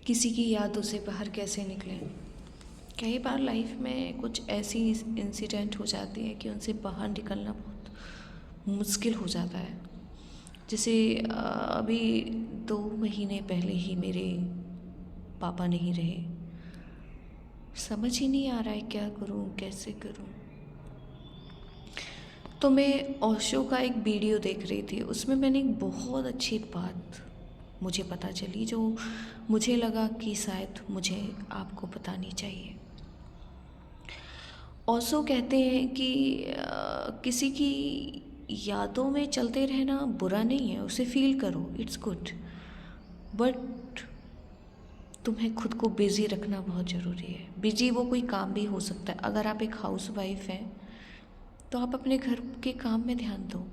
किसी की यादों से बाहर कैसे निकलें। कई बार लाइफ में कुछ ऐसी इंसिडेंट हो जाती है कि उनसे बाहर निकलना बहुत मुश्किल हो जाता है। जैसे अभी 2 महीने पहले ही मेरे पापा नहीं रहे। समझ ही नहीं आ रहा है क्या करूं, कैसे करूं। तो मैं ओशो का एक वीडियो देख रही थी, उसमें मैंने एक बहुत अच्छी बात मुझे पता चली जो मुझे लगा कि शायद मुझे आपको बतानी चाहिए। ओशो कहते हैं कि किसी की यादों में चलते रहना बुरा नहीं है, उसे फील करो, इट्स गुड, बट तुम्हें खुद को बिज़ी रखना बहुत ज़रूरी है। बिज़ी वो कोई काम भी हो सकता है। अगर आप एक हाउसवाइफ हैं तो आप अपने घर के काम में ध्यान दो।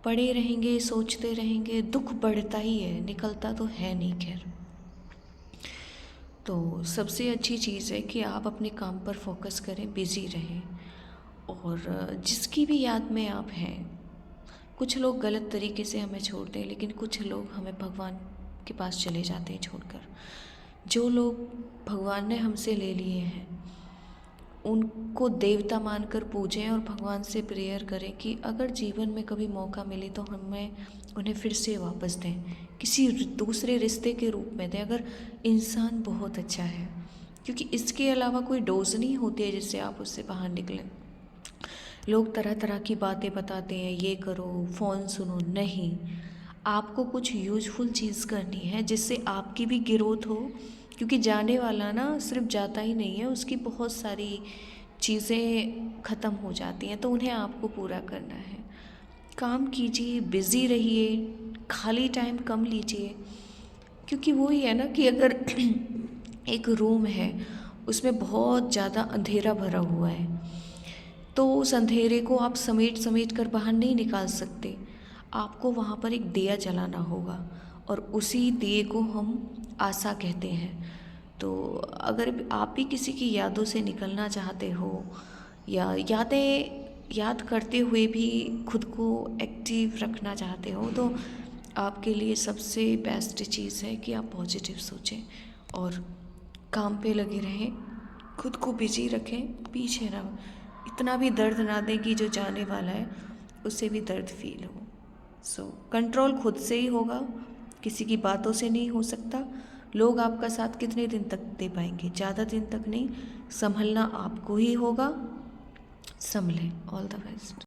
पड़े रहेंगे, सोचते रहेंगे, दुख बढ़ता ही है, निकलता तो है नहीं। खैर, तो सबसे अच्छी चीज़ है कि आप अपने काम पर फोकस करें, बिज़ी रहें। और जिसकी भी याद में आप हैं, कुछ लोग गलत तरीके से हमें छोड़ते हैं, लेकिन कुछ लोग हमें भगवान के पास चले जाते हैं छोड़कर। जो लोग भगवान ने हमसे ले लिए हैं उनको देवता मानकर पूजें और भगवान से प्रेयर करें कि अगर जीवन में कभी मौका मिले तो हमें उन्हें फिर से वापस दें, किसी दूसरे रिश्ते के रूप में दें, अगर इंसान बहुत अच्छा है। क्योंकि इसके अलावा कोई डोज नहीं होती है जिससे आप उससे बाहर निकलें। लोग तरह तरह की बातें बताते हैं, ये करो, फ़ोन सुनो, नहीं, आपको कुछ यूजफुल चीज़ करनी है जिससे आपकी भी ग्रोथ हो। क्योंकि जाने वाला ना सिर्फ जाता ही नहीं है, उसकी बहुत सारी चीज़ें ख़त्म हो जाती हैं, तो उन्हें आपको पूरा करना है। काम कीजिए, बिज़ी रहिए, खाली टाइम कम लीजिए। क्योंकि वही है ना कि अगर एक रूम है उसमें बहुत ज़्यादा अंधेरा भरा हुआ है तो उस अंधेरे को आप समेट समेट कर बाहर नहीं निकाल सकते। आपको वहाँ पर एक दिया जलाना होगा और उसी दिए को हम आशा कहते हैं। तो अगर आप भी किसी की यादों से निकलना चाहते हो या यादें याद करते हुए भी खुद को एक्टिव रखना चाहते हो तो आपके लिए सबसे बेस्ट चीज़ है कि आप पॉजिटिव सोचें और काम पे लगे रहें, खुद को बिजी रखें, पीछे ना इतना भी दर्द ना दें कि जो जाने वाला है उससे भी दर्द फील हो। सो कंट्रोल खुद से ही होगा, किसी की बातों से नहीं हो सकता। लोग आपका साथ कितने दिन तक दे पाएंगे, ज़्यादा दिन तक नहीं। संभलना आपको ही होगा, संभलें। All the best.